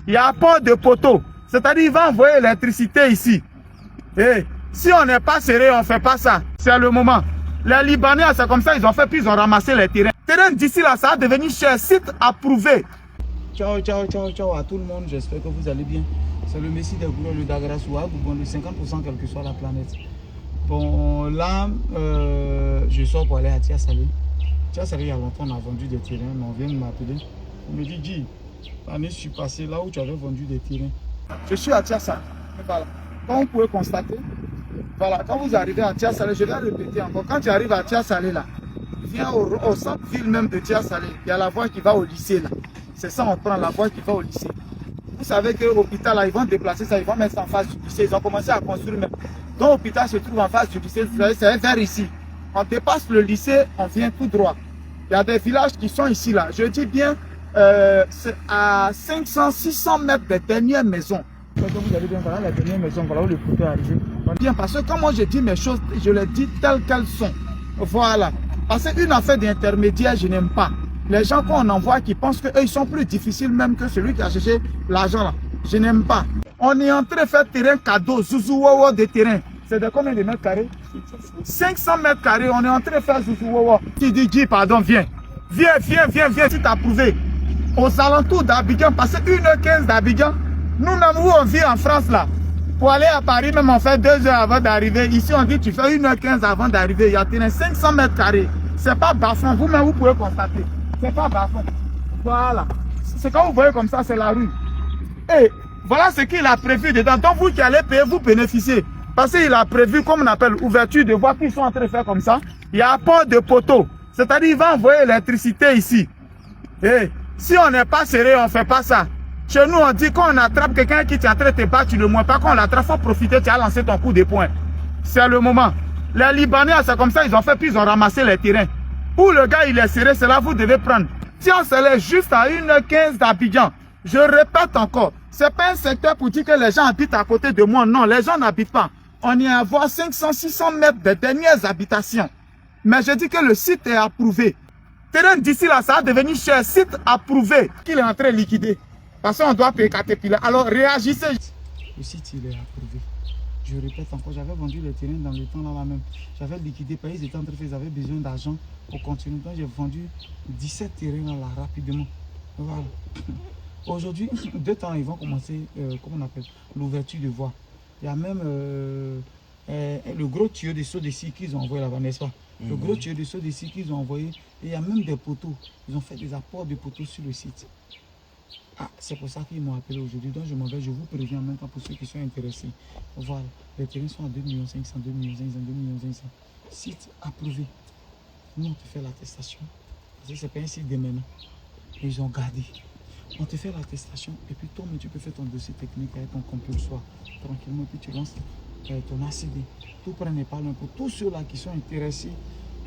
Il n'y a pas de poteau. C'est-à-dire il va envoyer l'électricité ici. Et si on n'est pas sérieux, on ne fait pas ça. C'est le moment. Les Libanais, c'est comme ça, ils ont fait, puis ils ont ramassé les terrains. Les terrains d'ici là, ça a devenu cher. Site approuvé. Ciao à tout le monde. J'espère que vous allez bien. C'est le Messie des Gourous, le Dagrasou, bon, le 50% quelle que soit la planète. Bon, là, je sors pour aller à Tia-Salé. Tia-Salé, il y a longtemps, on a vendu des terrains, mais on vient de m'appeler. On me dit, Guy, l'année je suis passé là où tu avais vendu des terrains. Je suis à Tia-Salé. Voilà. Comme vous pouvez constater, voilà, quand vous arrivez à Tia-Salé, je vais répéter encore, quand tu arrives à Tia-Salé là, viens au centre-ville même de Tia-Salé, il y a la voie qui va au lycée là. C'est ça, on prend la voie qui va au lycée. Vous savez que l'hôpital là, ils vont déplacer ça, ils vont mettre ça en face du lycée. Ils ont commencé à construire même. Donc l'hôpital se trouve en face du lycée, c'est vers ici. On dépasse le lycée, on vient tout droit. Il y a des villages qui sont ici là. Je dis bien, c'est à 500, 600 mètres des dernières maisons. Donc vous allez bien, voilà la dernière maison, voilà où le couteau est arrivé. Bien, parce que quand moi je dis mes choses, je les dis telles qu'elles sont. Voilà. Parce qu'une affaire d'intermédiaire, je n'aime pas. Les gens qu'on envoie qui pensent qu'eux, ils sont plus difficiles même que celui qui a cherché l'argent là. Je n'aime pas. On est en train de faire terrain cadeau, zouzou wowo de terrain. C'est de combien de mètres carrés? 500 mètres carrés, on est en train de faire zouzou wowo. Tu dis, pardon, viens. Viens, si tu as prouvé. Aux alentours d'Abidjan, parce que 1h15 d'Abidjan, nous-mêmes où on vit en France là, pour aller à Paris, même on fait 2 heures avant d'arriver. Ici, on dit tu fais 1h15 avant d'arriver. Il y a terrain 500 mètres carrés. C'est pas bas-fond, vous-même vous pouvez constater. C'est pas bas-fond. Voilà. C'est quand vous voyez comme ça, c'est la rue. Et voilà ce qu'il a prévu dedans. Donc vous qui allez payer, vous bénéficiez. Parce qu'il a prévu, comme on appelle, ouverture de voies qu'ils sont en train de faire comme ça. Il n'y a pas de poteau. C'est-à-dire il va envoyer l'électricité ici. Et si on n'est pas sérieux, on ne fait pas ça. Chez nous, on dit qu'on attrape quelqu'un qui est en train de te battre, tu ne le moins pas. Quand on l'attrape, il faut profiter, tu as lancé ton coup de poing. C'est le moment. Les Libanais, c'est comme ça, ils ont fait, puis ils ont ramassé les terrains. Où le gars il est serré, c'est là vous devez prendre. Si on se lève juste à 1h15 d'Abidjan, je répète encore, c'est pas un secteur pour dire que les gens habitent à côté de moi. Non, les gens n'habitent pas. On y a à voir 500, 600 mètres des dernières habitations. Mais je dis que le site est approuvé. Terrain d'ici là, ça a devenu cher. Site approuvé. Qu'il est en train de liquider. Parce qu'on doit payer Caterpillar. Alors réagissez. Le site il est approuvé. Je répète encore, j'avais vendu les terrains dans le temps là même. J'avais liquidé, ils étaient en train de faire, ils avaient besoin d'argent pour continuer. Donc j'ai vendu 17 terrains là rapidement. Voilà. Aujourd'hui, 2 temps, ils vont commencer, comment on appelle, l'ouverture de voies. Il y a même le gros tuyau de saut d'ici qu'ils ont envoyé là-bas, n'est-ce pas? Le gros tuyau de saut d'ici qu'ils ont envoyé. Et il y a même des poteaux. Ils ont fait des apports de poteaux sur le site. Ah, c'est pour ça qu'ils m'ont appelé aujourd'hui. Donc je m'en vais, je vous préviens en même temps pour ceux qui sont intéressés. Voilà, les terrains sont à 2 500 000, 2 500 000, 2 500 000. Site approuvé. Nous, on te fait l'attestation. Parce que c'est pas un site de maintenant. Ils ont gardé. On te fait l'attestation et puis toi, mais tu peux faire ton dossier technique avec ton compulsoire. Tranquillement, et puis tu lances ton ACD. Tout prenez pas loin. Pour tous ceux-là qui sont intéressés,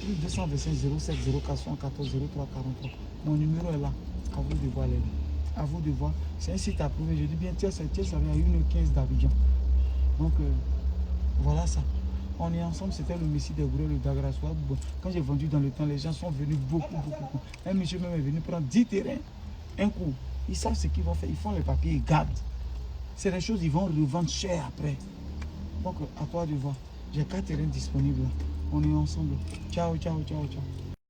225 07 04 74 03 43. Mon numéro est là. À vous de voir l'aide. À vous de voir. C'est un site approuvé. Je dis bien, tiens, ça vient à 1h15 d'Abidjan. Donc, voilà ça. On est ensemble, c'était le Messie des Gourous, le Dagrasou. Quand j'ai vendu dans le temps, les gens sont venus beaucoup. Un monsieur même est venu prendre 10 terrains, un coup. Ils savent ce qu'ils vont faire. Ils font les papiers, ils gardent. C'est des choses, ils vont revendre cher après. Donc, à toi de voir. J'ai 4 terrains disponibles. On est ensemble. Ciao.